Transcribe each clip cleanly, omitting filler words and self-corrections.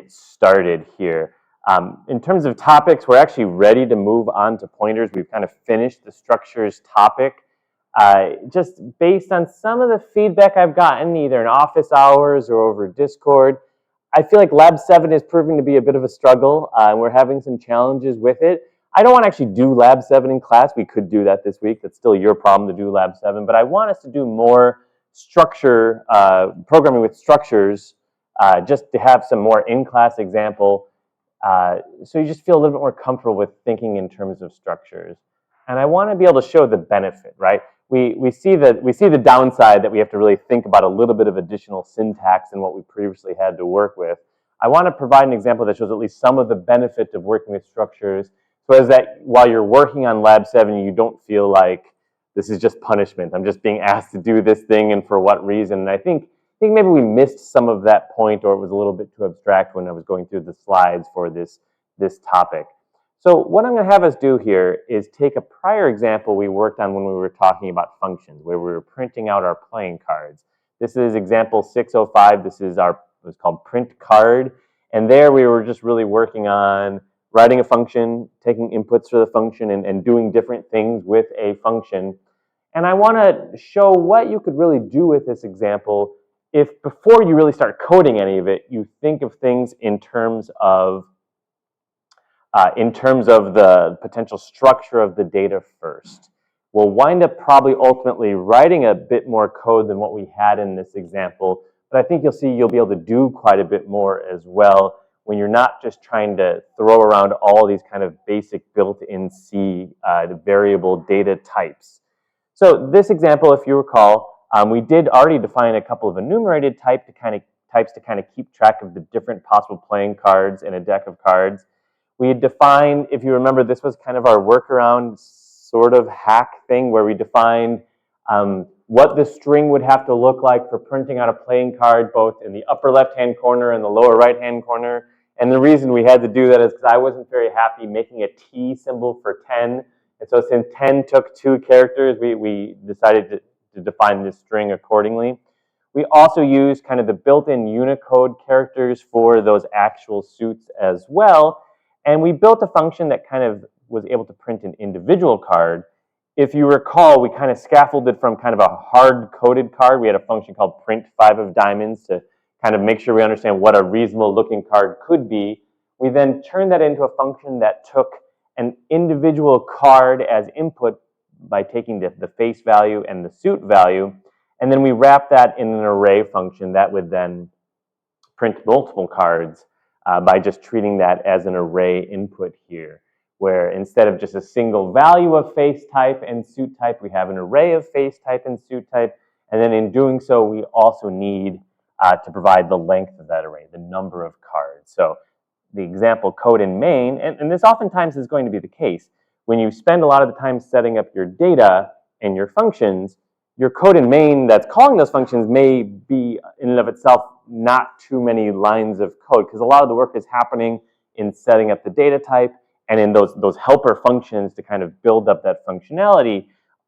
get started here. In terms of topics, we're actually ready to move on to pointers. We've kind of finished the structures topic. Just based on some of the feedback I've gotten, either in office hours or over Discord, I feel like Lab 7 is proving to be a bit of a struggle, and we're having some challenges with it. I don't want to actually do Lab 7 in class. We could do that this week. That's still your problem to do Lab 7, but I want us to do more structure, programming with structures, just to have some more in-class example, so you just feel a little bit more comfortable with thinking in terms of structures. And I want to be able to show the benefit, right? We see the downside that we have to really think about a little bit of additional syntax than what we previously had to work with. I want to provide an example that shows at least some of the benefit of working with structures, so as that while you're working on Lab 7, you don't feel like this is just punishment. I'm just being asked to do this thing, and for what reason? And I think maybe we missed some of that point, or it was a little bit too abstract when I was going through the slides for this topic. So what I'm going to have us do here is take a prior example we worked on when we were talking about functions, where we were printing out our playing cards. This is example 605. This is what's called print card. And there we were just really working on writing a function, taking inputs for the function, and doing different things with a function. And I want to show what you could really do with this example if before you really start coding any of it, you think of things in terms of the potential structure of the data first. We'll wind up probably ultimately writing a bit more code than what we had in this example, but I think you'll see you'll be able to do quite a bit more as well when you're not just trying to throw around all these kind of basic built-in C variable data types. So this example, if you recall, we did already define a couple of enumerated types to kind of keep track of the different possible playing cards in a deck of cards. We had defined, if you remember, this was kind of our workaround sort of hack thing where we defined what the string would have to look like for printing out a playing card, both in the upper left-hand corner and the lower right-hand corner. And the reason we had to do that is because I wasn't very happy making a T symbol for 10. And so since 10 took 2 characters, we decided to define this string accordingly. We also used kind of the built-in Unicode characters for those actual suits as well. And we built a function that kind of was able to print an individual card. If you recall, we kind of scaffolded from kind of a hard-coded card. We had a function called print 5 of diamonds to kind of make sure we understand what a reasonable looking card could be. We then turned that into a function that took an individual card as input by taking the face value and the suit value. And then we wrapped that in an array function that would then print multiple cards by just treating that as an array input here, where instead of just a single value of face type and suit type, we have an array of face type and suit type. And then in doing so, we also need to provide the length of that array, the number of cards. So the example code in main, and this oftentimes is going to be the case, when you spend a lot of the time setting up your data and your functions, your code in main that's calling those functions may be in and of itself not too many lines of code, because a lot of the work is happening in setting up the data type and in those helper functions to kind of build up that functionality.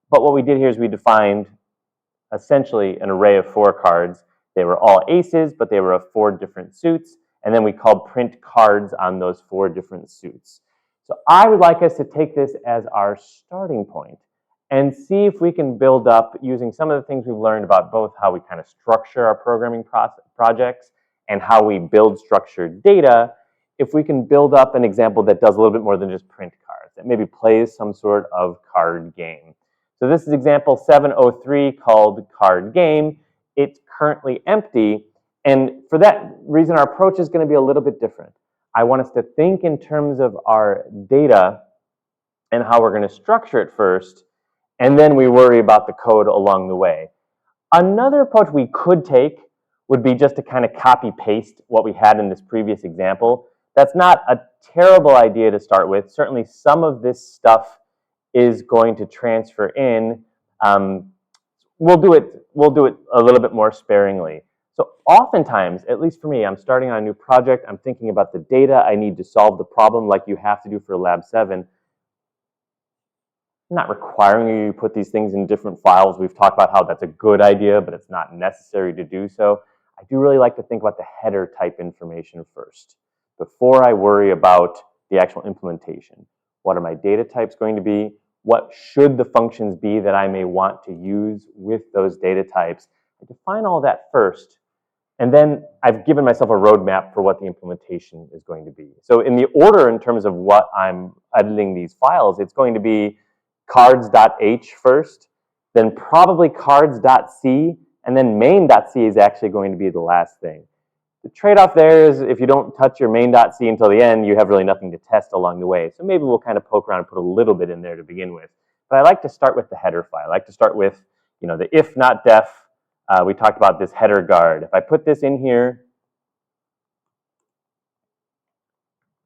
But what we did here is we defined essentially an array of 4 cards. They were all aces, but they were of 4 different suits. And then we called print cards on those 4 different suits. So I would like us to take this as our starting point and see if we can build up using some of the things we've learned about both how we kind of structure our programming projects and how we build structured data, if we can build up an example that does a little bit more than just print cards, that maybe plays some sort of card game. So this is example 703 called card game. It's currently empty. And for that reason, our approach is going to be a little bit different. I want us to think in terms of our data and how we're going to structure it first, and then we worry about the code along the way. Another approach we could take would be just to kind of copy paste what we had in this previous example. That's not a terrible idea to start with. Certainly some of this stuff is going to transfer in. We'll do it a little bit more sparingly. So oftentimes, at least for me, I'm starting on a new project, I'm thinking about the data I need to solve the problem like you have to do for Lab 7. I'm not requiring you to put these things in different files. We've talked about how that's a good idea, but it's not necessary to do so. I do really like to think about the header type information first. before I worry about the actual implementation. What are my data types going to be? What should the functions be that I may want to use with those data types? I define all that first, and then I've given myself a roadmap for what the implementation is going to be. So in the order in terms of what I'm editing these files, it's going to be cards.h first, then probably cards.c, and then main.c is actually going to be the last thing. The trade-off there is if you don't touch your main.c until the end, you have really nothing to test along the way. So maybe we'll kind of poke around and put a little bit in there to begin with. But I like to start with the header file. I like to start with, the if not def. We talked about this header guard. If I put this in here,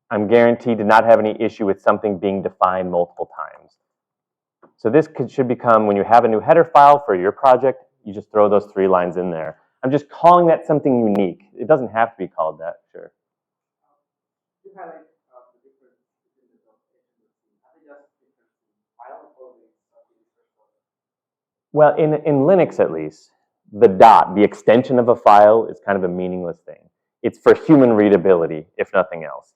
I'm guaranteed to not have any issue with something being defined multiple times. So this should become, when you have a new header file for your project, you just throw those 3 lines in there. I'm just calling that something unique. It doesn't have to be called that, sure. You highlight the difference between the H and the C. I think that's the difference in file coding. Well, in Linux at least, the dot, the extension of a file, is kind of a meaningless thing. It's for human readability, if nothing else.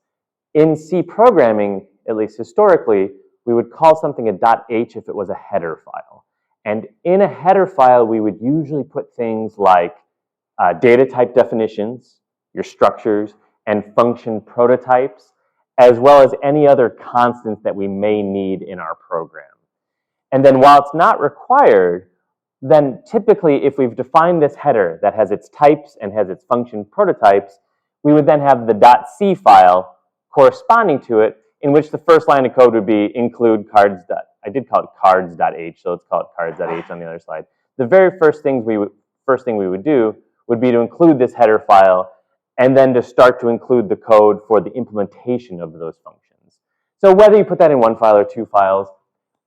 In C programming, at least historically, we would call something a .h if it was a header file. And in a header file, we would usually put things like data type definitions, your structures, and function prototypes, as well as any other constants that we may need in our program. And then while it's not required, then typically if we've defined this header that has its types and has its function prototypes, we would then have the .c file corresponding to it, in which the first line of code would be include cards. I did call it cards.h, so let's call it cards.h on the other slide. The very first thing we would do would be to include this header file and then to start to include the code for the implementation of those functions. So whether you put that in 1 file or 2 files,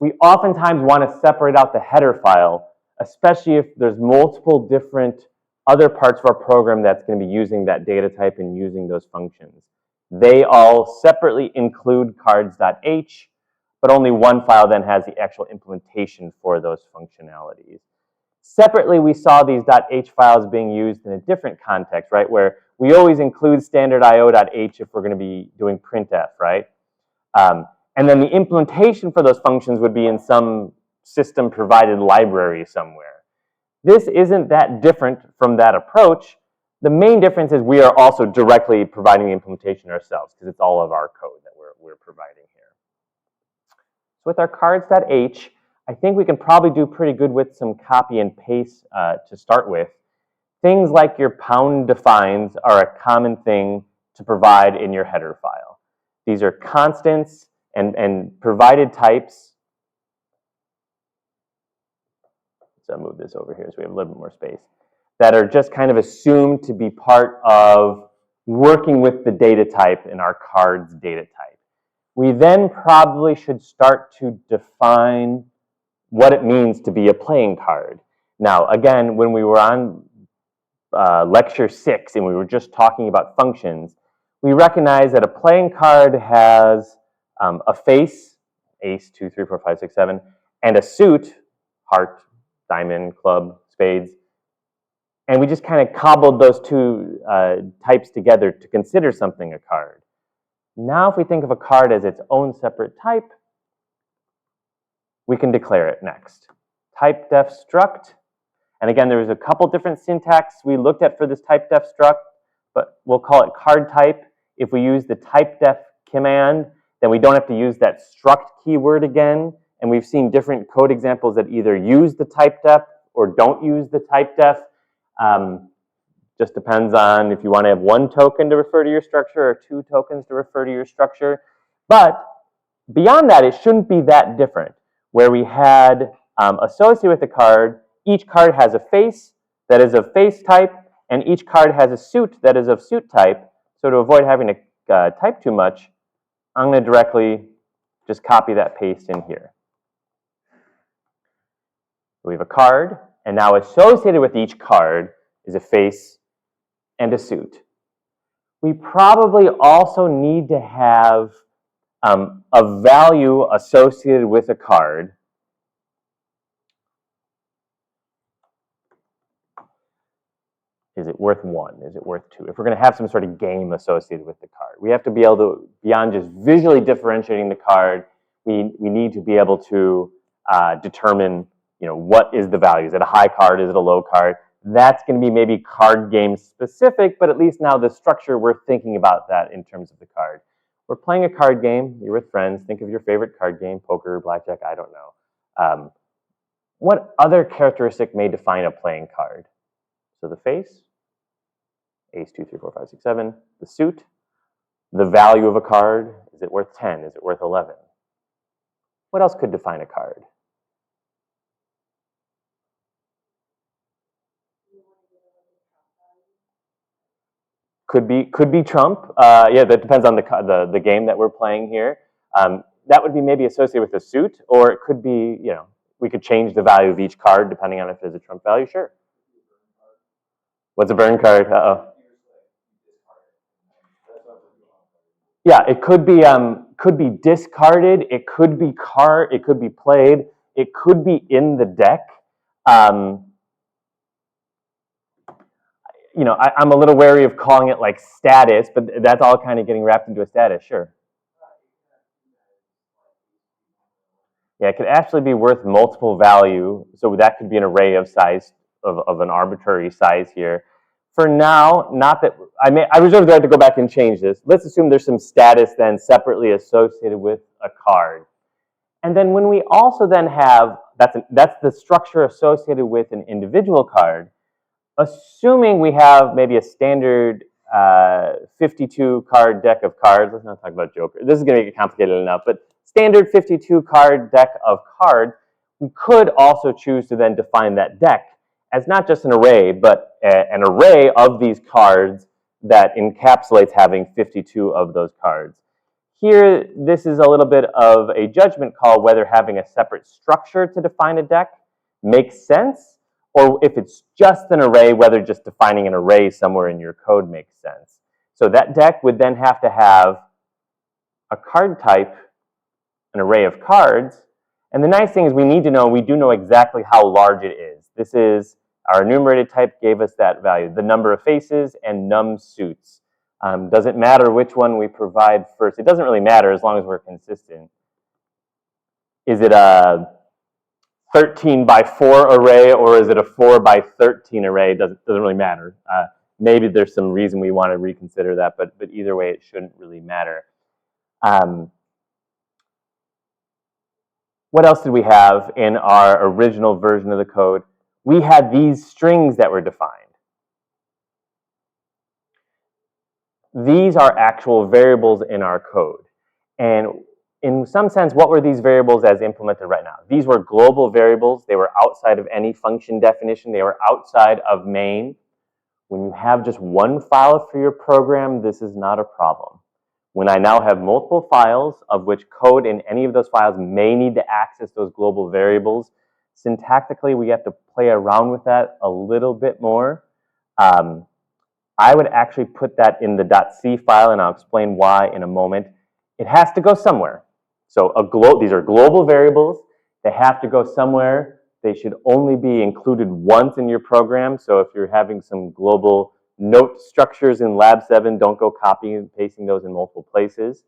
we oftentimes want to separate out the header file, especially if there's multiple different other parts of our program that's going to be using that data type and using those functions. They all separately include cards.h, but only 1 file then has the actual implementation for those functionalities. Separately, we saw these .h files being used in a different context, right, where we always include standard io.h if we're going to be doing printf, right? And then the implementation for those functions would be in some system-provided library somewhere. This isn't that different from that approach. The main difference is we are also directly providing the implementation ourselves because it's all of our code that we're providing here. So with our cards.h, I think we can probably do pretty good with some copy and paste to start with. Things like your pound defines are a common thing to provide in your header file. These are constants and provided types. So I'll move this over here so we have a little bit more space. That are just kind of assumed to be part of working with the data type in our cards data type. We then probably should start to define what it means to be a playing card. Now, again, when we were on lecture 6 and we were just talking about functions, we recognize that a playing card has a face, ace, 2, 3, 4, 5, 6, 7, and a suit, heart, diamond, club, spades. And we just kind of cobbled those 2 types together to consider something a card. Now, if we think of a card as its own separate type, we can declare it next. Type def struct. And again, there was a couple different syntax we looked at for this type def struct, but we'll call it card type. If we use the type def command, then we don't have to use that struct keyword again. And we've seen different code examples that either use the type def or don't use the type def. Just depends on if you want to have 1 token to refer to your structure or 2 tokens to refer to your structure. But beyond that, it shouldn't be that different. Where we had associated with the card, each card has a face that is of face type, and each card has a suit that is of suit type. So to avoid having to type too much, I'm going to directly just copy that paste in here. We have a card, and now associated with each card is a face and a suit. We probably also need to have a value associated with a card Is it worth 1? Is it worth 2? If we're going to have some sort of game associated with the card, we have to be able to, beyond just visually differentiating the card, we need to be able to determine, what is the value? Is it a high card? Is it a low card? That's going to be maybe card game specific, but at least now the structure, we're thinking about that in terms of the card. We're playing a card game. You're with friends. Think of your favorite card game, poker, blackjack, I don't know. What other characteristic may define a playing card? So the face, ace, 2, 3, 4, 5, 6, 7, the suit, the value of a card. Is it worth 10? Is it worth 11? What else could define a card? Could be trump. Yeah, that depends on the game that we're playing here. That would be maybe associated with a suit, or it could be, we could change the value of each card depending on if there's a trump value. Sure. What's a burn card? Uh-oh. Yeah, it could be discarded. It could be it could be played. It could be in the deck. I'm a little wary of calling it like status, but that's all kind of getting wrapped into a status. Sure. Yeah, it could actually be worth multiple value. So that could be an array of size of an arbitrary size here. For now, not that I reserve the right to go back and change this. Let's assume there's some status then separately associated with a card. And then when we also then have, that's the structure associated with an individual card, assuming we have maybe a standard 52 card deck of cards. Let's not talk about Joker. This is going to make it complicated enough, but standard 52 card deck of cards, we could also choose to then define that deck as not just an array, but an array of these cards that encapsulates having 52 of those cards. Here, this is a little bit of a judgment call whether having a separate structure to define a deck makes sense, or if it's just an array, whether just defining an array somewhere in your code makes sense. So that deck would then have to have a card type, an array of cards, and the nice thing is we do know exactly how large it is. This is, our enumerated type gave us that value, the number of faces and num suits. Doesn't matter which one we provide first. It doesn't really matter as long as we're consistent. Is it a 13 by 4 array or is it a 4 by 13 array? Doesn't really matter. Maybe there's some reason we want to reconsider that, but either way, it shouldn't really matter. What else did we have in our original version of the code? We had these strings that were defined. These are actual variables in our code. And in some sense, what were these variables as implemented right now? These were global variables. They were outside of any function definition. They were outside of main. When you have just one file for your program, this is not a problem. When I now have multiple files, of which code in any of those files may need to access those global variables, syntactically, we have to play around with that a little bit more. I would actually put that in the .c file, and I'll explain why in a moment. It has to go somewhere. So these are global variables. They have to go somewhere. They should only be included once in your program. So if you're having some global note structures in Lab7, don't go copying and pasting those in multiple places.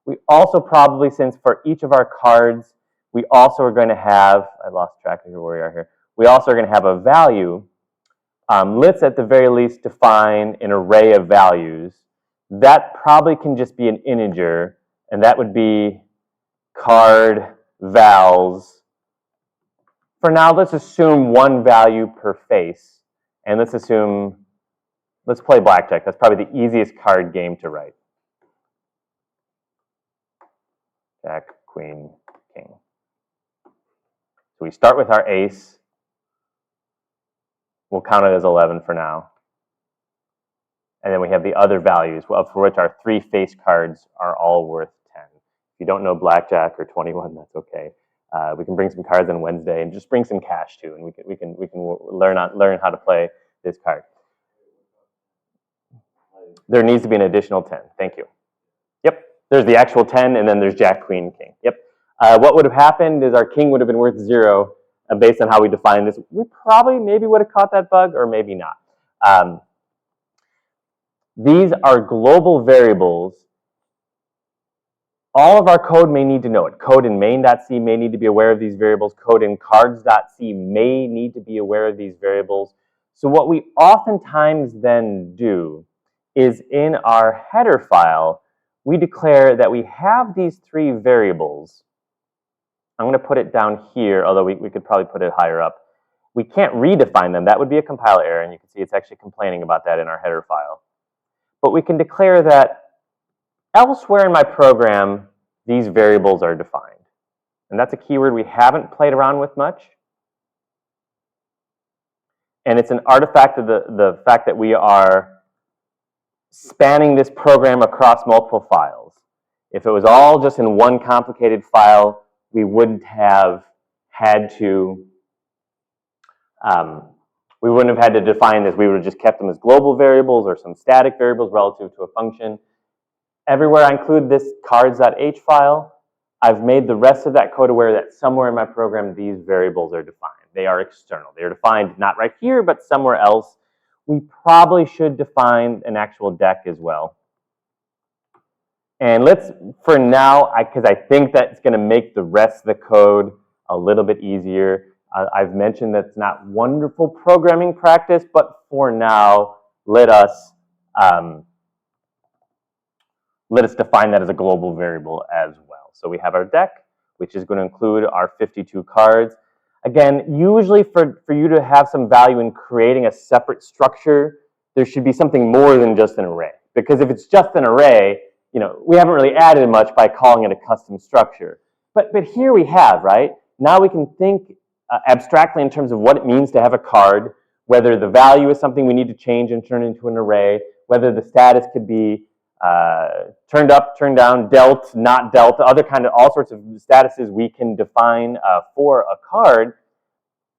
We also probably, since for each of our cards, we also are going to have, I lost track of where we are here. We also are going to have a value. Let's at the very least define an array of values. That probably can just be an integer, and that would be card vals. For now, let's assume one value per face, and let's play blackjack. That's probably the easiest card game to write. Jack, queen, king. So we start with our ace. We'll count it as 11 for now. And then we have the other values, for which our 3 face cards are all worth 10. If you don't know blackjack or 21, that's okay. We can bring some cards on Wednesday and just bring some cash too, and we can learn how to play this card. There needs to be an additional 10. Thank you. Yep. There's the actual 10, and then there's Jack, Queen, King. Yep. What would have happened is our king would have been worth 0. Based on how we define this, we probably maybe would have caught that bug or maybe not. These are global variables. All of our code may need to know it. Code in main.c may need to be aware of these variables. Code in cards.c may need to be aware of these variables. So what we oftentimes then do is in our header file, we declare that we have these three variables. I'm going to put it down here, although we could probably put it higher up. We can't redefine them. That would be a compile error, and you can see it's actually complaining about that in our header file. But we can declare that elsewhere in my program, these variables are defined. And that's a keyword we haven't played around with much. And it's an artifact of the fact that we are spanning this program across multiple files. If it was all just in one complicated file, we wouldn't have had to define this. We would have just kept them as global variables or some static variables relative to a function. Everywhere I include this cards.h file, I've made the rest of that code aware that somewhere in my program these variables are defined. They are external. They are defined not right here, but somewhere else. We probably should define an actual deck as well. And let's, for now, because I think that's going to make the rest of the code a little bit easier. I've mentioned that's not wonderful programming practice, but for now, let us define that as a global variable as well. So we have our deck, which is going to include our 52 cards. Again, usually for you to have some value in creating a separate structure, there should be something more than just an array. Because if it's just an array, we haven't really added much by calling it a custom structure. But here we have, right? Now we can think abstractly in terms of what it means to have a card, whether the value is something we need to change and turn into an array, whether the status could be turned up, turned down, dealt, not dealt, all sorts of statuses we can define for a card.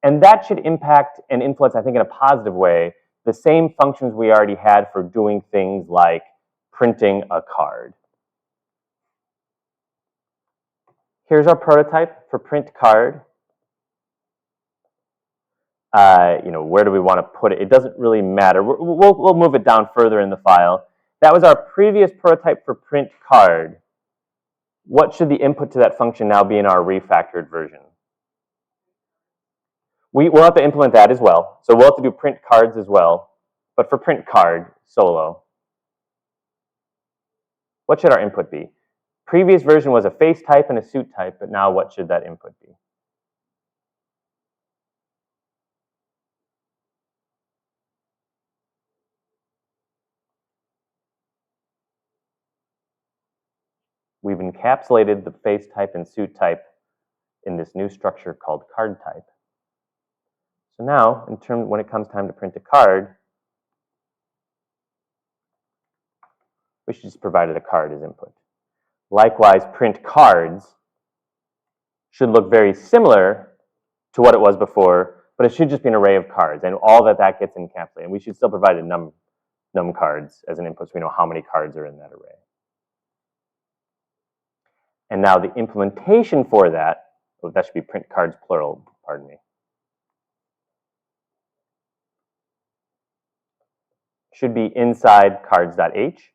And that should impact and influence, I think, in a positive way, the same functions we already had for doing things like printing a card. Here's our prototype for print card. Where do we want to put it? It doesn't really matter. We'll move it down further in the file. That was our previous prototype for print card. What should the input to that function now be in our refactored version? We'll have to implement that as well. So we'll have to do print cards as well. But for print card solo, what should our input be? Previous version was a face type and a suit type, but now what should that input be? We've encapsulated the face type and suit type in this new structure called card type. So now, when it comes time to print a card, we should just provide it a card as input. Likewise, print cards should look very similar to what it was before, but it should just be an array of cards, and all that gets encapsulated. And we should still provide a num cards as an input so we know how many cards are in that array. And now the implementation for that should be print cards plural, pardon me. Should be inside cards.h.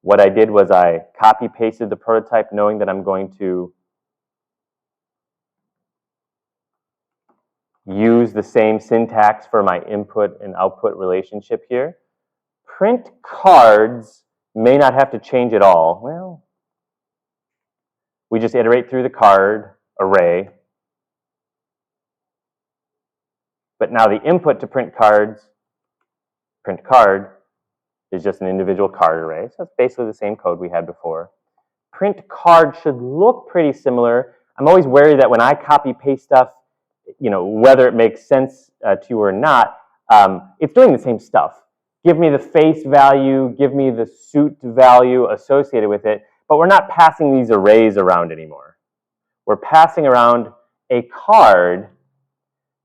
What I did was I copy pasted the prototype knowing that I'm going to use the same syntax for my input and output relationship here. Print cards may not have to change at all. Well, we just iterate through the card array. But now the input to print card, is just an individual card array. So it's basically the same code we had before. Print card should look pretty similar. I'm always wary that when I copy paste stuff, whether it makes sense to you or not, it's doing the same stuff. Give me the face value, give me the suit value associated with it, but we're not passing these arrays around anymore. We're passing around a card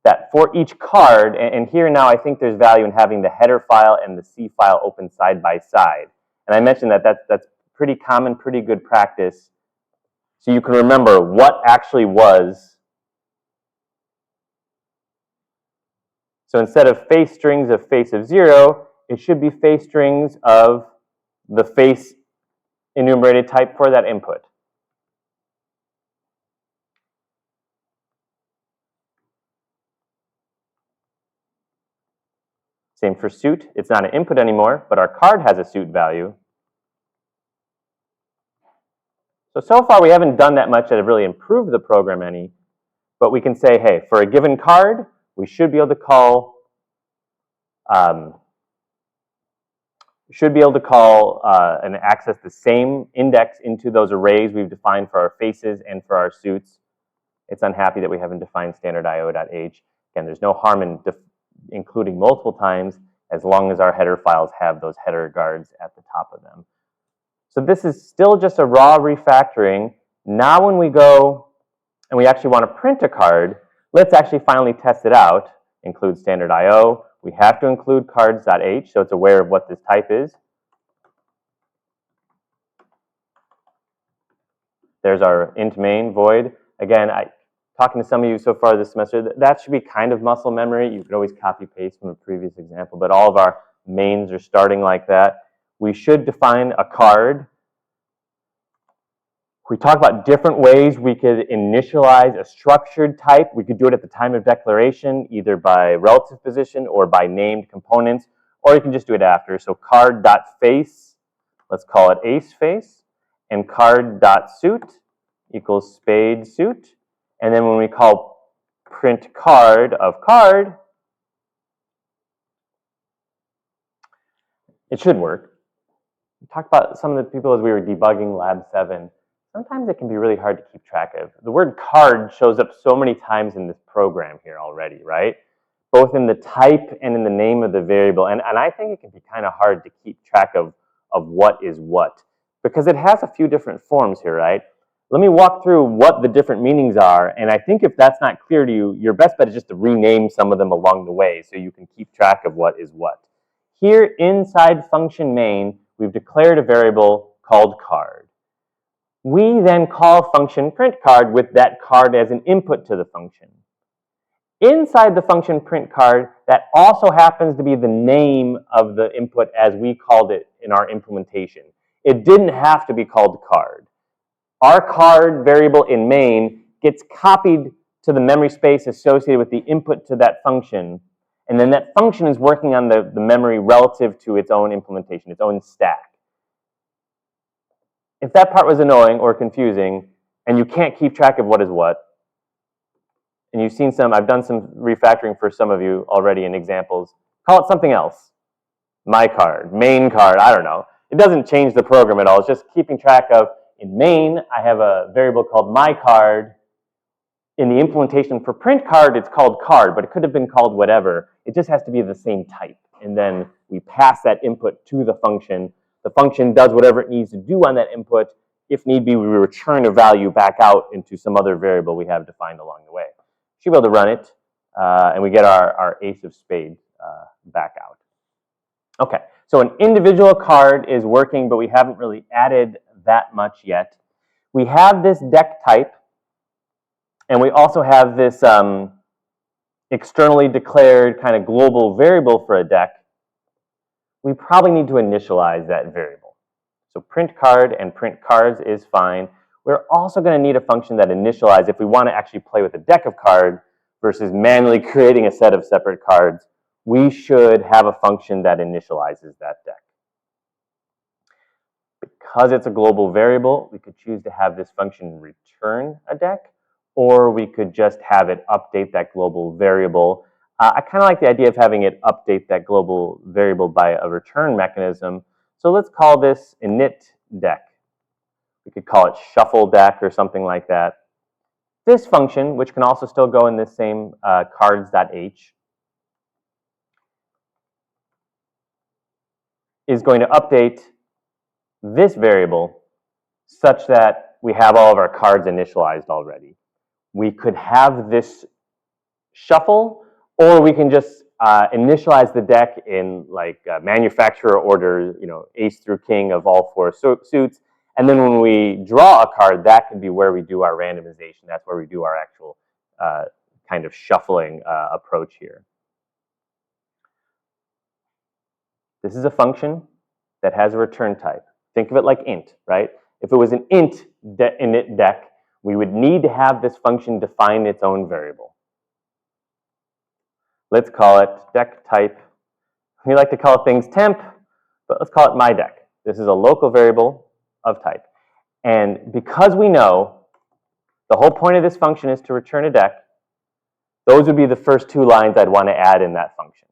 that for each card, and here now I think there's value in having the header file and the C file open side by side. And I mentioned that that's pretty common, pretty good practice. So you can remember what actually was. So instead of face strings of face of 0, it should be face strings of the face enumerated type for that input. Same for suit. It's not an input anymore, but our card has a suit value. So far we haven't done that much that have really improved the program any, but we can say, hey, for a given card, we should be able to call and access the same index into those arrays we've defined for our faces and for our suits. It's unhappy that we haven't defined standard io.h. Again, there's no harm in including multiple times as long as our header files have those header guards at the top of them. So this is still just a raw refactoring. Now when we go and we actually want to print a card, let's actually finally test it out. Include standard IO. We have to include cards.h, so it's aware of what this type is. There's our int main void. Again, talking to some of you so far this semester, that should be kind of muscle memory. You could always copy paste from a previous example, but all of our mains are starting like that. We should define a card. We talk about different ways we could initialize a structured type. We could do it at the time of declaration, either by relative position or by named components, or you can just do it after. So card.face, let's call it ace face, and card.suit equals spade suit. And then when we call print card of card, it should work. We talked about some of the people as we were debugging Lab-07. Sometimes it can be really hard to keep track of. The word card shows up so many times in this program here already, right? Both in the type and in the name of the variable. And I think it can be kind of hard to keep track of what is what, because it has a few different forms here, right? Let me walk through what the different meanings are, and I think if that's not clear to you, your best bet is just to rename some of them along the way so you can keep track of what is what. Here inside function main, we've declared a variable called card. We then call function print card with that card as an input to the function. Inside the function print card, that also happens to be the name of the input as we called it in our implementation. It didn't have to be called card. Our card variable in main gets copied to the memory space associated with the input to that function, and then that function is working on the memory relative to its own implementation, its own stack. If that part was annoying or confusing, and you can't keep track of what is what, and you've seen I've done some refactoring for some of you already in examples, call it something else. My card, main card, I don't know. It doesn't change the program at all. It's just keeping track of, in main, I have a variable called my card. In the implementation for print card, it's called card, but it could have been called whatever. It just has to be the same type. And then we pass that input to the function. The function does whatever it needs to do on that input. If need be, we return a value back out into some other variable we have defined along the way. Should be able to run it, and we get our ace of spades back out. Okay, so an individual card is working, but we haven't really added that much yet. We have this deck type, and we also have this externally declared kind of global variable for a deck. We probably need to initialize that variable. So print card and print cards is fine. We're also going to need a function that initializes if we want to actually play with a deck of cards versus manually creating a set of separate cards. We should have a function that initializes that deck. Because it's a global variable, we could choose to have this function return a deck, or we could just have it update that global variable. I kind of like the idea of having it update that global variable by a return mechanism. So let's call this init deck. We could call it shuffle deck or something like that. This function, which can also still go in this same cards.h, is going to update this variable such that we have all of our cards initialized already. We could have this shuffle, or we can just initialize the deck in like manufacturer order, ace through king of all four suits. And then when we draw a card, that can be where we do our randomization. That's where we do our actual kind of shuffling approach here. This is a function that has a return type. Think of it like int, right? If it was an int init dec, we would need to have this function define its own variable. Let's call it dec type. We like to call things temp, but let's call it myDec. This is a local variable of type. And because we know the whole point of this function is to return a dec, those would be the first two lines I'd want to add in that function.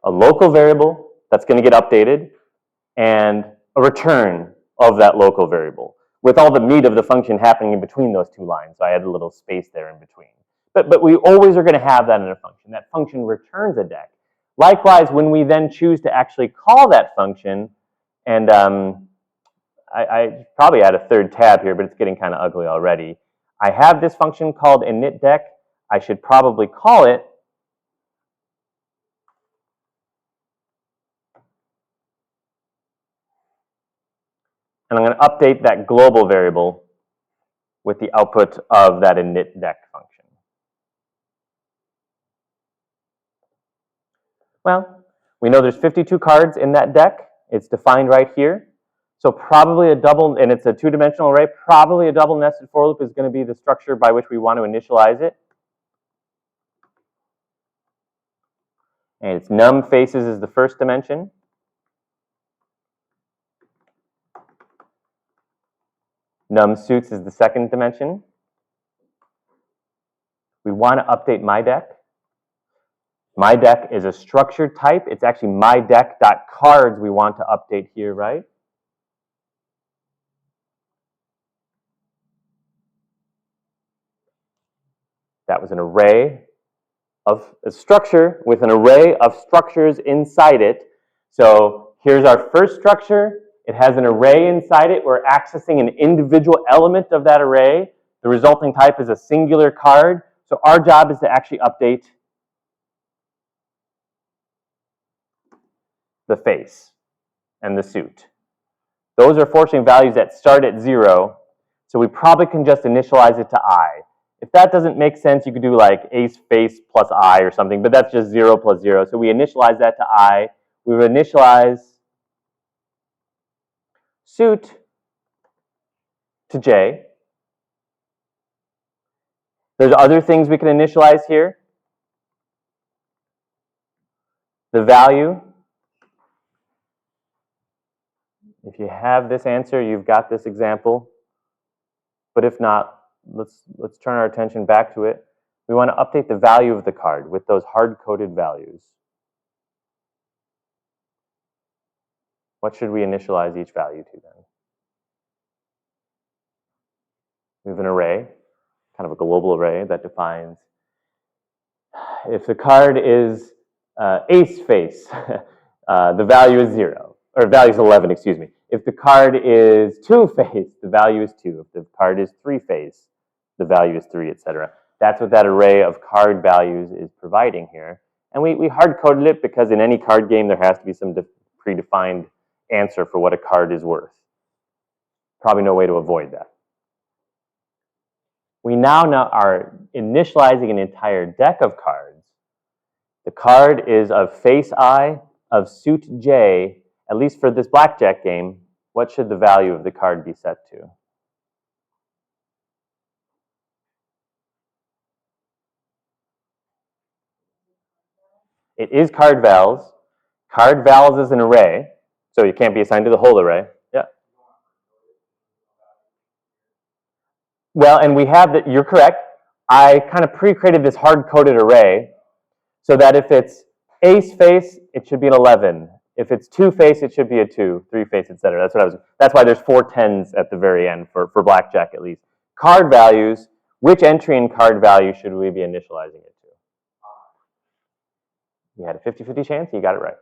A local variable that's going to get updated, and a return of that local variable, with all the meat of the function happening in between those two lines. So I had a little space there in between. But we always are going to have that in a function. That function returns a dec. Likewise, when we then choose to actually call that function, and I probably add a third tab here, but it's getting kind of ugly already. I have this function called initDec. I should probably call it and I'm going to update that global variable with the output of that initDec function. Well, we know there's 52 cards in that deck. It's defined right here. So probably a double, and it's a two-dimensional array, probably a double nested for loop is going to be the structure by which we want to initialize it. And its num faces is the first dimension. Num suits is the second dimension. We want to update myDec. myDec is a structured type. It's actually myDec.cards we want to update here, right? That was an array of a structure with an array of structures inside it. So here's our first structure. It has an array inside it. We're accessing an individual element of that array. The resulting type is a singular card. So our job is to actually update the face and the suit. Those are forcing values that start at 0. So we probably can just initialize it to I. If that doesn't make sense, you could do like ace face plus I or something, but that's just 0 plus 0. So we initialize that to I. We would initialize suit to J. There's other things we can initialize here. The value. If you have this answer, you've got this example. But if not, let's turn our attention back to it. We want to update the value of the card with those hard-coded values. What should we initialize each value to then? We have an array, kind of a global array that defines if the card is ace face, the value is 0, or value is 11, excuse me. If the card is 2 face, the value is 2. If the card is 3 face, the value is 3, etc. That's what that array of card values is providing here. And we hard-coded it because in any card game there has to be some predefined answer for what a card is worth. Probably no way to avoid that. We now are initializing an entire deck of cards. The card is of face I, of suit J. At least for this blackjack game, what should the value of the card be set to? It is card vals. Card vals is an array, so it can't be assigned to the whole array. Yeah. Well, and we have that, you're correct. I kind of pre-created this hard-coded array so that if it's ace face, it should be an 11. If it's 2 face, it should be a 2, 3 face, etc. That's why there's 4 10s at the very end for blackjack at least. Card values, which entry in card value should we be initializing it to? You had a 50-50 chance, you got it right.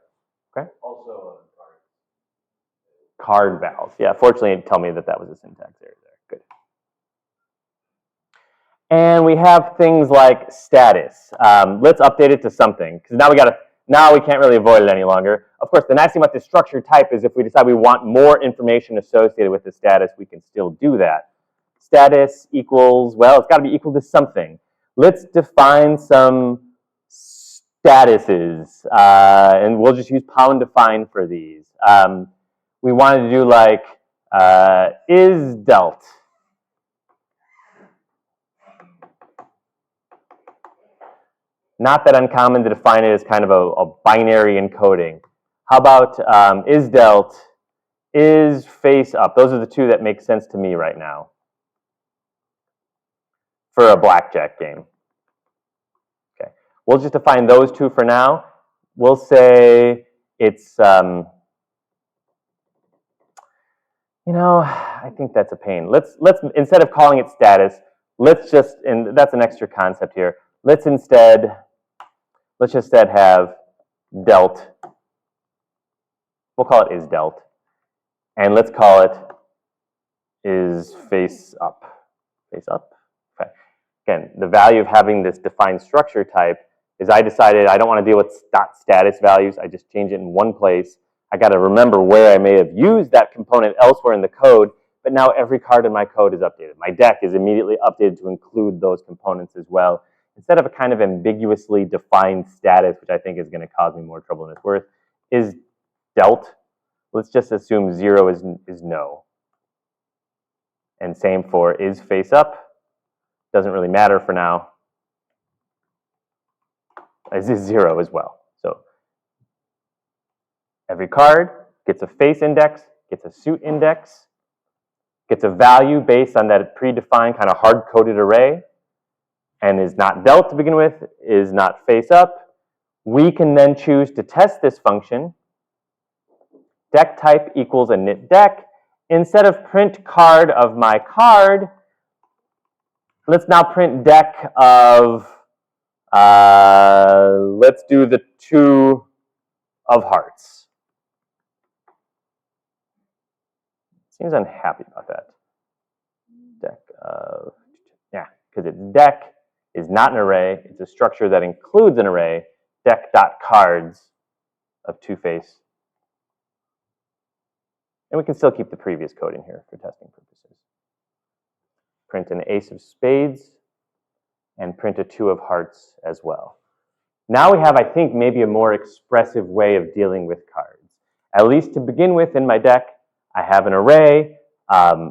Okay? Also, Card vals. Yeah, fortunately, it told me that was a syntax error there. Good. And we have things like status. Let's update it to something, because now we can't really avoid it any longer. Of course, the nice thing about this structured type is if we decide we want more information associated with the status, we can still do that. Status equals, well, it's got to be equal to something. Let's define some statuses, and we'll just use pound define for these. We wanted to do like is dealt. Not that uncommon to define it as kind of a binary encoding. How about is dealt, is face up? Those are the two that make sense to me right now for a blackjack game. Okay, we'll just define those two for now. We'll say it's, you know, I think that's a pain. Let's instead of calling it status, let's just, and that's an extra concept here. Let's just instead have dealt. We'll call it is dealt. And let's call it is face up. Face up? Okay. Again, the value of having this defined structure type is I decided I don't want to deal with .status values. I just change it in one place. I got to remember where I may have used that component elsewhere in the code, but now every card in my code is updated. My deck is immediately updated to include those components as well. Instead of a kind of ambiguously defined status, which I think is going to cause me more trouble than it's worth, is dealt. Let's just assume 0 is no. And same for is face up. Doesn't really matter for now. Is 0 as well. So every card gets a face index, gets a suit index, gets a value based on that predefined kind of hard-coded array, and is not dealt to begin with, is not face up. We can then choose to test this function. Deck type equals a init deck. Instead of print card of my card, let's now print deck of, let's do the 2 of hearts. Seems unhappy about that. Deck of, yeah, because its deck is not an array. It's a structure that includes an array, deck.cards of 2 face. And we can still keep the previous code in here for testing purposes. Print an ace of spades and print a 2 of hearts as well. Now we have, I think, maybe a more expressive way of dealing with cards. At least to begin with in my deck, I have an array.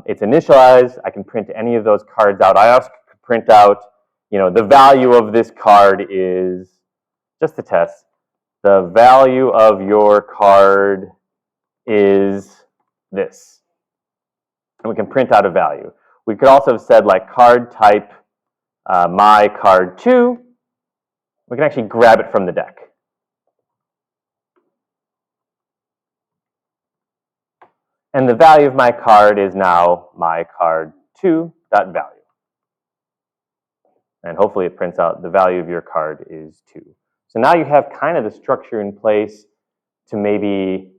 It's initialized. I can print any of those cards out. I also could print out, you know, the value of this card is, just to test, the value of your card is this. And we can print out a value. We could also have said like card type my card 2. We can actually grab it from the deck. And the value of my card is now my card 2.value. And hopefully it prints out the value of your card is 2. So now you have kind of the structure in place to maybe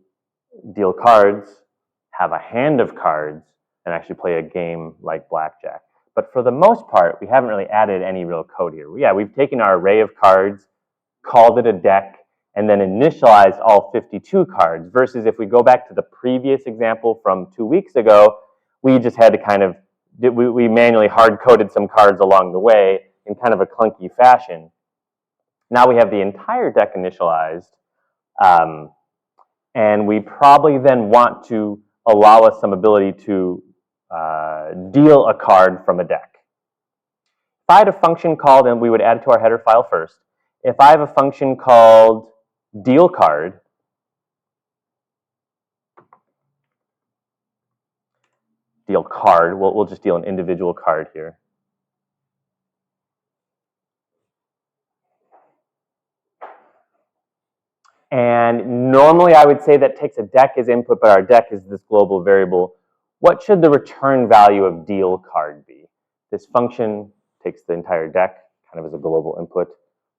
deal cards, have a hand of cards, and actually play a game like blackjack. But for the most part, we haven't really added any real code here. Yeah, we've taken our array of cards, called it a deck, and then initialized all 52 cards, versus if we go back to the previous example from 2 weeks ago, we just had to kind of, we manually hard-coded some cards along the way in kind of a clunky fashion. Now we have the entire deck initialized, and we probably then want to allow us some ability to deal a card from a deck. If I had a function called, and we would add it to our header file first, if I have a function called deal card, we'll just deal an individual card here. And normally I would say that takes a deck as input, but our deck is this global variable. What should the return value of deal card be? This function takes the entire deck kind of as a global input,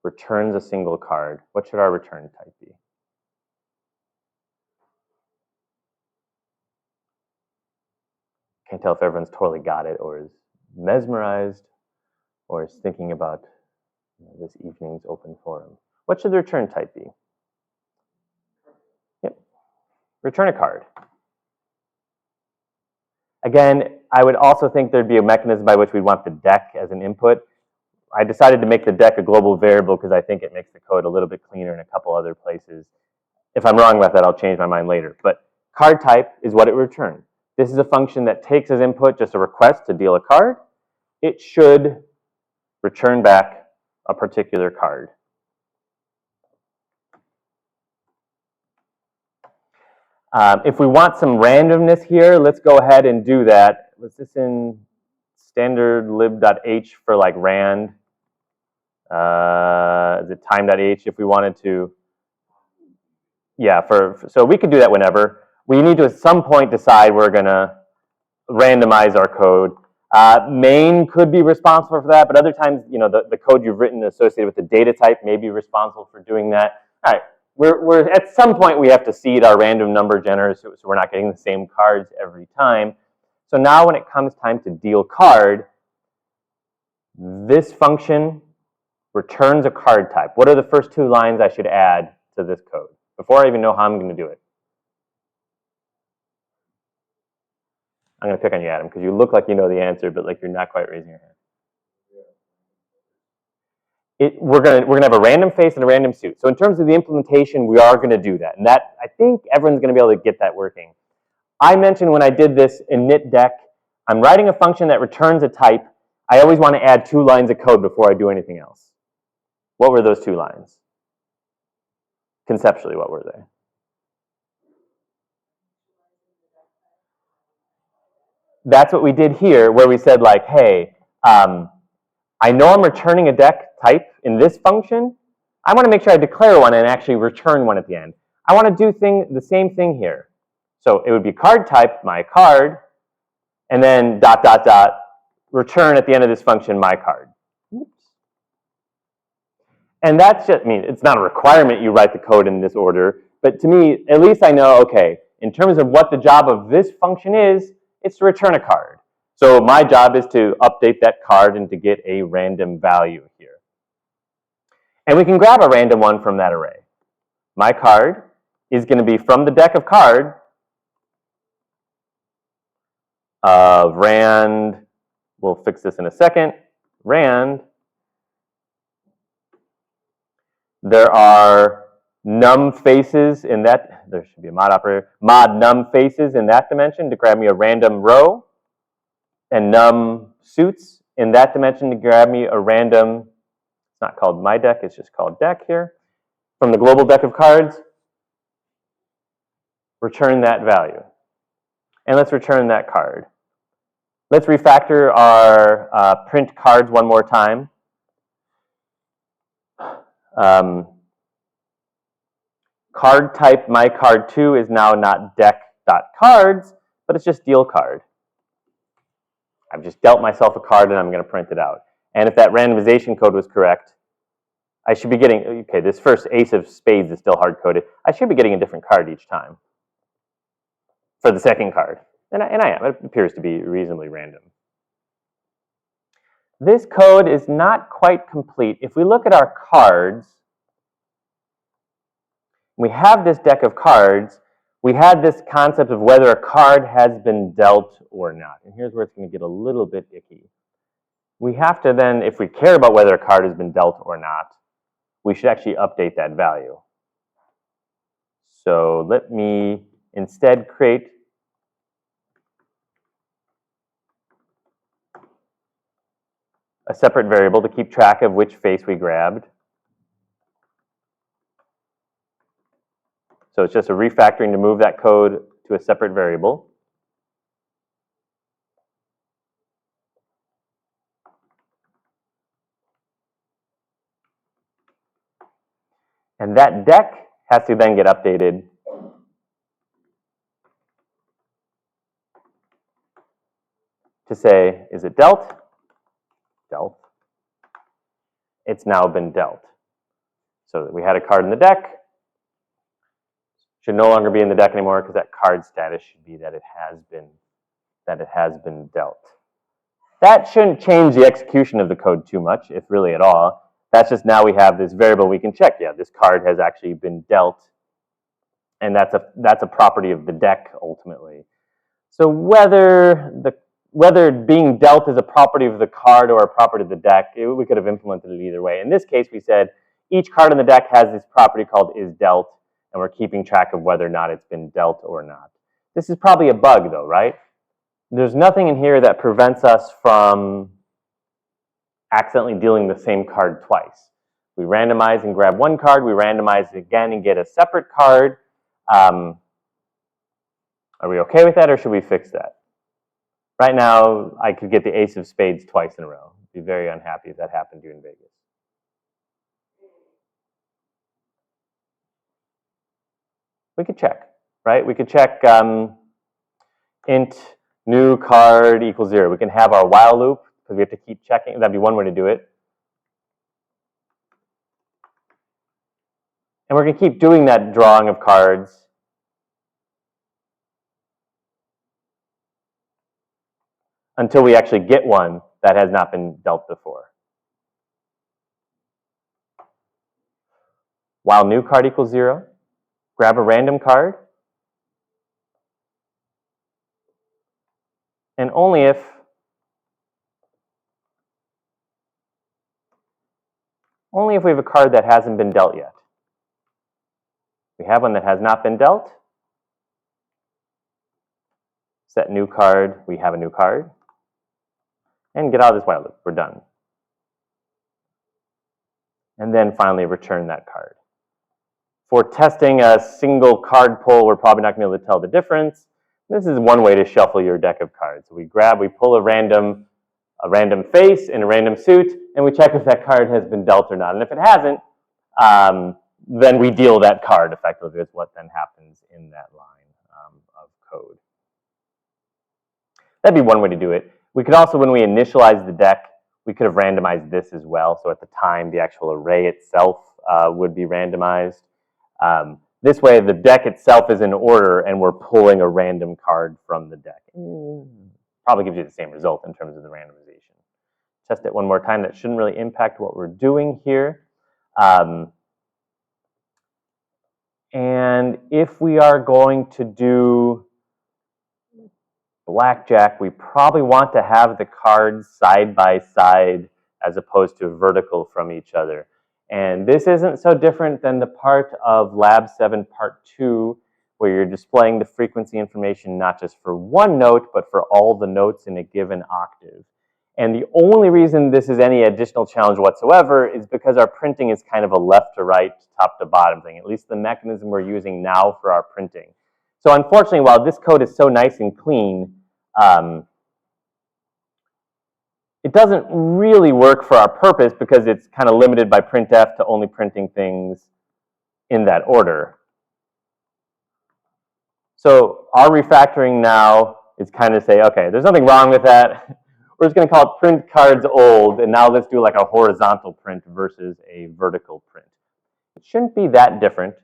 returns a single card. What should our return type be? Can't tell if everyone's totally got it or is mesmerized or is thinking about this evening's open forum. What should the return type be? Yep. Return a card. Again, I would also think there'd be a mechanism by which we'd want the deck as an input. I decided to make the deck a global variable because I think it makes the code a little bit cleaner in a couple other places. If I'm wrong about that, I'll change my mind later. But card type is what it returns. This is a function that takes as input just a request to deal a card. It should return back a particular card. If we want some randomness here, let's go ahead and do that. Was this in standard lib.h for like rand? Is it time.h if we wanted to? Yeah, so we could do that whenever. We need to at some point decide we're going to randomize our code. Main could be responsible for that, but other times, you know, the code you've written associated with the data type may be responsible for doing that. All right, we're at some point we have to seed our random number generators so we're not getting the same cards every time. So now when it comes time to deal card, this function returns a card type. What are the first two lines I should add to this code before I even know how I'm going to do it? I'm going to pick on you, Adam, because you look like you know the answer, but like you're not quite raising your hand. We're gonna have a random face and a random suit. So in terms of the implementation, we are going to do that, and that I think everyone's going to be able to get that working. I mentioned when I did this init deck, I'm writing a function that returns a type. I always want to add 2 lines of code before I do anything else. What were those 2 lines? Conceptually, what were they? That's what we did here, where we said like, hey, I know I'm returning a deck type in this function. I want to make sure I declare one and actually return one at the end. I want to do the same thing here. So it would be card type, my card, and then ... return at the end of this function, my card. Oops. And that's just, I mean, it's not a requirement you write the code in this order, but to me, at least I know, okay, in terms of what the job of this function is, it's to return a card. So my job is to update that card and to get a random value here. And we can grab a random one from that array. My card is going to be from the deck of card of rand, we'll fix this in a second, rand. There are num faces in that, there should be a mod operator, mod num faces in that dimension to grab me a random row, and num suits in that dimension to grab me a random, it's not called my deck, it's just called deck here, from the global deck of cards, return that value. And let's return that card. Let's refactor our print cards one more time. Card type my card 2 is now not deck.cards, but it's just deal card. I've just dealt myself a card and I'm going to print it out. And if that randomization code was correct, I should be getting, okay, this first ace of spades is still hard-coded. I should be getting a different card each time for the second card. And I am. It appears to be reasonably random. This code is not quite complete. If we look at our cards, we have this deck of cards. We had this concept of whether a card has been dealt or not. And here's where it's going to get a little bit icky. We have to then, if we care about whether a card has been dealt or not, we should actually update that value. So let me instead create a separate variable to keep track of which face we grabbed. So it's just a refactoring to move that code to a separate variable. And that deck has to then get updated to say, is it dealt? Dealt. It's now been dealt. So we had a card in the deck. Should no longer be in the deck anymore because that card status should be that it has been dealt. That shouldn't change the execution of the code too much, if really at all. That's just now we have this variable we can check. Yeah, this card has actually been dealt. And that's a property of the deck ultimately. So whether whether being dealt is a property of the card or a property of the deck, we could have implemented it either way. In this case, we said each card on the deck has this property called is dealt, and we're keeping track of whether or not it's been dealt or not. This is probably a bug though, right? There's nothing in here that prevents us from accidentally dealing the same card twice. We randomize and grab one card, we randomize again and get a separate card. Are we okay with that, or should we fix that? Right now, I could get the ace of spades twice in a row. I'd be very unhappy if that happened to you in Vegas. We could check, right? We could check int new card equals 0. We can have our while loop, because we have to keep checking. That'd be one way to do it. And we're going to keep doing that drawing of cards until we actually get one that has not been dealt before. While new card equals 0, grab a random card, and only if we have a card that hasn't been dealt yet. We have one that has not been dealt. Set new card, we have a new card. And get out of this while loop, we're done. And then finally return that card. For testing a single card pull, we're probably not going to be able to tell the difference. This is one way to shuffle your deck of cards. We pull a random face in a random suit, and we check if that card has been dealt or not. And if it hasn't, then we deal that card effectively is what then happens in that line of code. That'd be one way to do it. We could also, when we initialize the deck, we could have randomized this as well. So at the time, the actual array itself would be randomized. This way, the deck itself is in order, and we're pulling a random card from the deck. Probably gives you the same result in terms of the randomization. Test it one more time. That shouldn't really impact what we're doing here. And if we are going to do blackjack, we probably want to have the cards side by side as opposed to vertical from each other. And this isn't so different than the part of Lab 7 Part 2, where you're displaying the frequency information not just for one note, but for all the notes in a given octave. And the only reason this is any additional challenge whatsoever is because our printing is kind of a left to right, top to bottom thing, at least the mechanism we're using now for our printing. So unfortunately, while this code is so nice and clean, it doesn't really work for our purpose because it's kind of limited by printf to only printing things in that order. So our refactoring now is kind of say, okay, there's nothing wrong with that. We're just going to call it print cards old, and now let's do like a horizontal print versus a vertical print. It shouldn't be that different.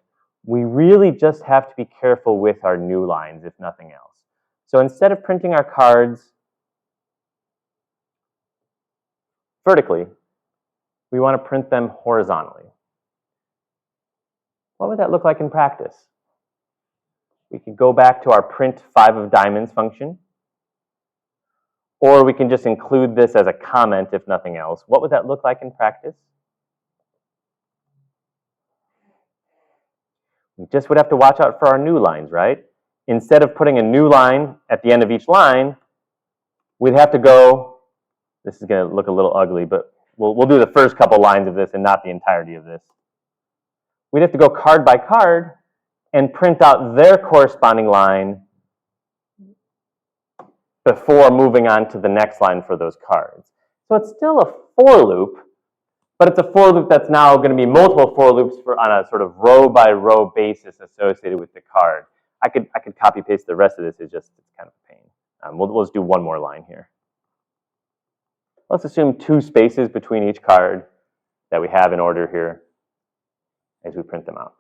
We really just have to be careful with our new lines, if nothing else. So instead of printing our cards vertically, we want to print them horizontally. What would that look like in practice? We could go back to our print 5 of diamonds function, or we can just include this as a comment if nothing else. What would that look like in practice? We just would have to watch out for our new lines, right? Instead of putting a new line at the end of each line, we'd have to go, this is going to look a little ugly, but we'll do the first couple lines of this and not the entirety of this. We'd have to go card by card and print out their corresponding line before moving on to the next line for those cards. So it's still a for loop, but it's a for loop that's now going to be multiple for loops on a sort of row by row basis associated with the card. I could copy paste the rest of this. It's kind of a pain. We'll just do one more line here. Let's assume 2 spaces between each card that we have in order here as we print them out.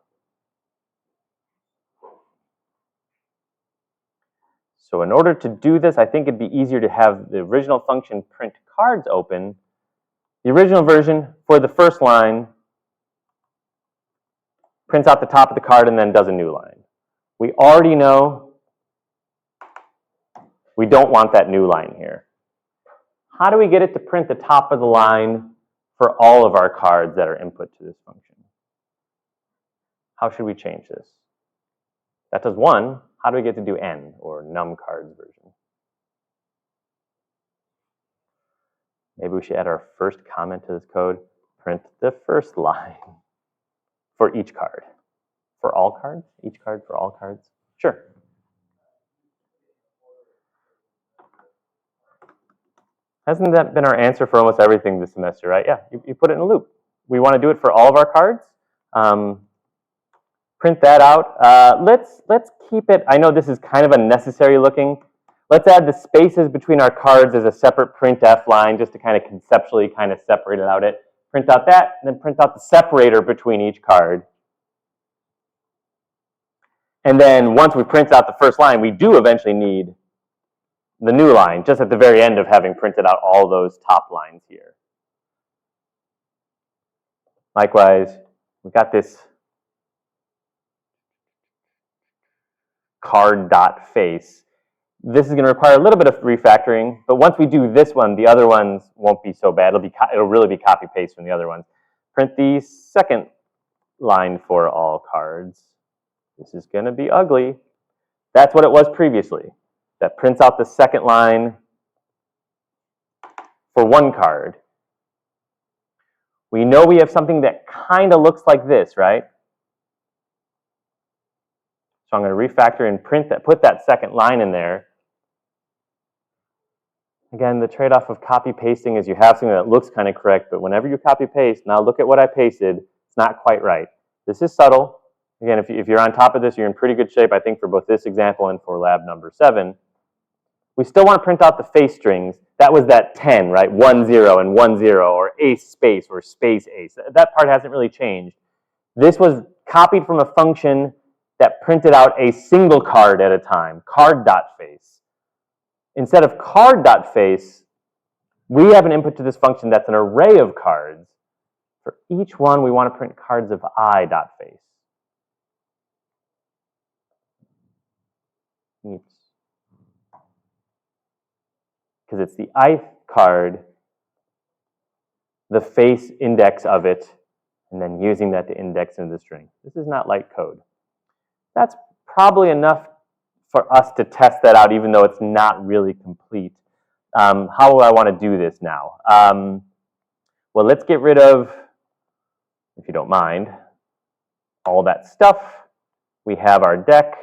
So in order to do this, I think it'd be easier to have the original function print cards open. The original version for the first line prints out the top of the card and then does a new line. We already know We don't want that new line here. How do we get it to print the top of the line for all of our cards that are input to this function? How should we change this? That does 1. How do we get to do n, or num cards version? Maybe we should add our first comment to this code. Print the first line for each card. For all cards? Each card for all cards? Sure. Hasn't that been our answer for almost everything this semester, right? Yeah, you put it in a loop. We want to do it for all of our cards. Print that out. Let's keep it, I know this is kind of unnecessary looking. Let's add the spaces between our cards as a separate printf line, just to kind of conceptually kind of separate it out. Print out that, and then print out the separator between each card. And then once we print out the first line, we do eventually need the new line, just at the very end of having printed out all those top lines here. Likewise, we got this card.face. This is going to require a little bit of refactoring, but once we do this one, the other ones won't be so bad. It'll really be copy-paste from the other ones. Print the second line for all cards. This is going to be ugly. That's what it was previously. That prints out the second line for one card. We know we have something that kind of looks like this, right? So I'm going to refactor and print that, put that second line in there. Again, the trade-off of copy-pasting is you have something that looks kind of correct, but whenever you copy-paste, now look at what I pasted, it's not quite right. This is subtle. Again, if you're on top of this, you're in pretty good shape, I think, for both this example and for lab number 7. We still want to print out the face strings. That was that 10, right? 1, 0, and 1, 0, or ace space, or space ace. That part hasn't really changed. This was copied from a function that printed out a single card at a time, card.face. Instead of card.face, we have an input to this function that's an array of cards. For each one, we want to print cards of I.face. Because it's the ith card, the face index of it, and then using that to index into the string. This is not light code. That's probably enough for us to test that out, even though it's not really complete. How do I want to do this now? Well, let's get rid of, if you don't mind, all that stuff. We have our deck.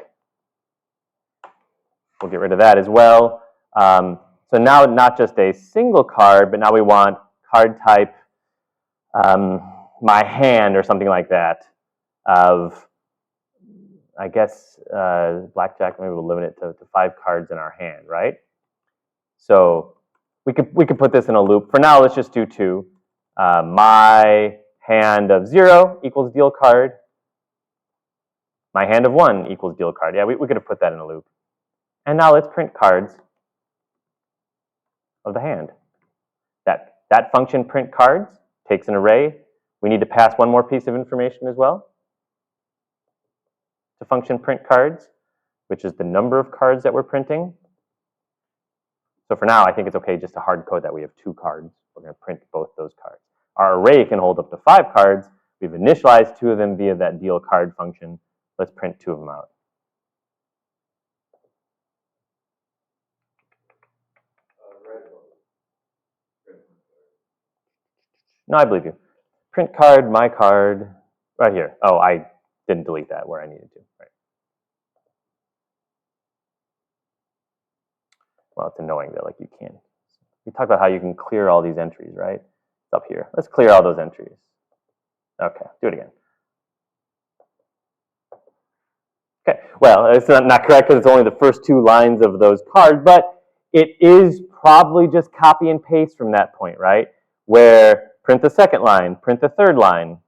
We'll get rid of that as well. So now not just a single card, but now we want card type my hand or something like that of, I guess, blackjack, maybe we'll limit it to 5 cards in our hand, right? So we could put this in a loop. For now, let's just do 2. My hand of 0 equals deal card. My hand of 1 equals deal card. Yeah, we could have put that in a loop. And now let's print cards of the hand. That function print cards takes an array. We need to pass one more piece of information as well to function print cards, which is the number of cards that we're printing. So for now, I think it's okay just to hard code that we have 2 cards. We're going to print both those cards. Our array can hold up to 5 cards. We've initialized 2 of them via that deal card function. Let's print 2 of them out. No, I believe you. Print card, my card, right here. Oh, I didn't delete that where I needed to. Right. Well, it's annoying that like you can't. We talked about how you can clear all these entries, right? It's up here. Let's clear all those entries. Okay, do it again. Okay, well, it's not correct because it's only the first 2 lines of those cards, but it is probably just copy and paste from that point, right? Where print the second line, print the third line.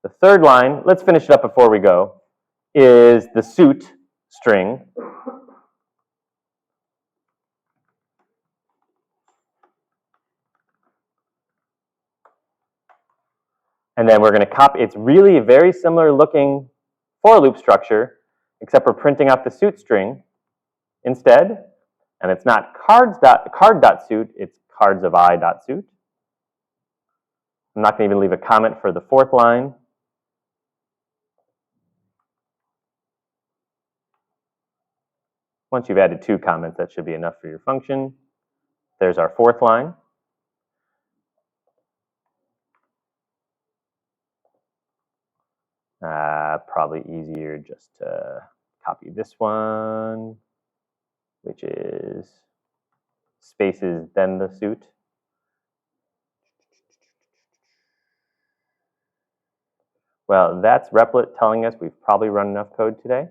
The third line, let's finish it up before we go, is the suit string. And then we're going to copy. It's really a very similar looking for loop structure, except we're printing out the suit string instead. And it's not card.suit, it's cards of I.suit. I'm not going to even leave a comment for the fourth line. Once you've added 2 comments, that should be enough for your function. There's our fourth line. Probably easier just to copy this one, which is spaces then the suit. Well, that's Replit telling us we've probably run enough code today.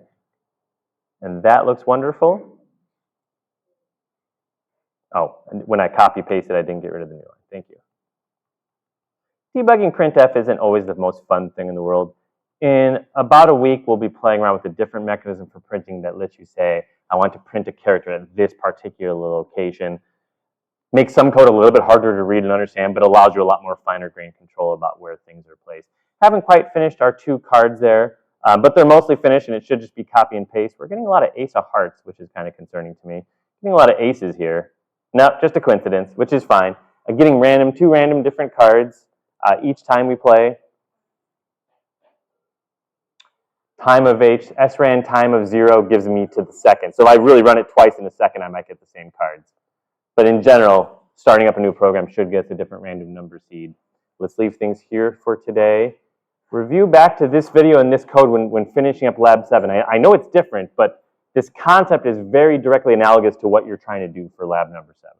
And that looks wonderful. Oh, and when I copy pasted, I didn't get rid of the new line. Thank you. Debugging printf isn't always the most fun thing in the world. In about a week, we'll be playing around with a different mechanism for printing that lets you say, I want to print a character at this particular location. Makes some code a little bit harder to read and understand, but allows you a lot more finer grained control about where things are placed. Haven't quite finished our 2 cards there, but they're mostly finished, and it should just be copy and paste. We're getting a lot of ace of hearts, which is kind of concerning to me. Getting a lot of aces here. No, just a coincidence, which is fine. Getting 2 random different cards each time we play. Time of H, sran time of 0 gives me to the second. So if I really run it twice in a second, I might get the same cards. But in general, starting up a new program should get us a different random number seed. Let's leave things here for today. Review back to this video and this code when finishing up Lab 7. I know it's different, but this concept is very directly analogous to what you're trying to do for Lab number 7.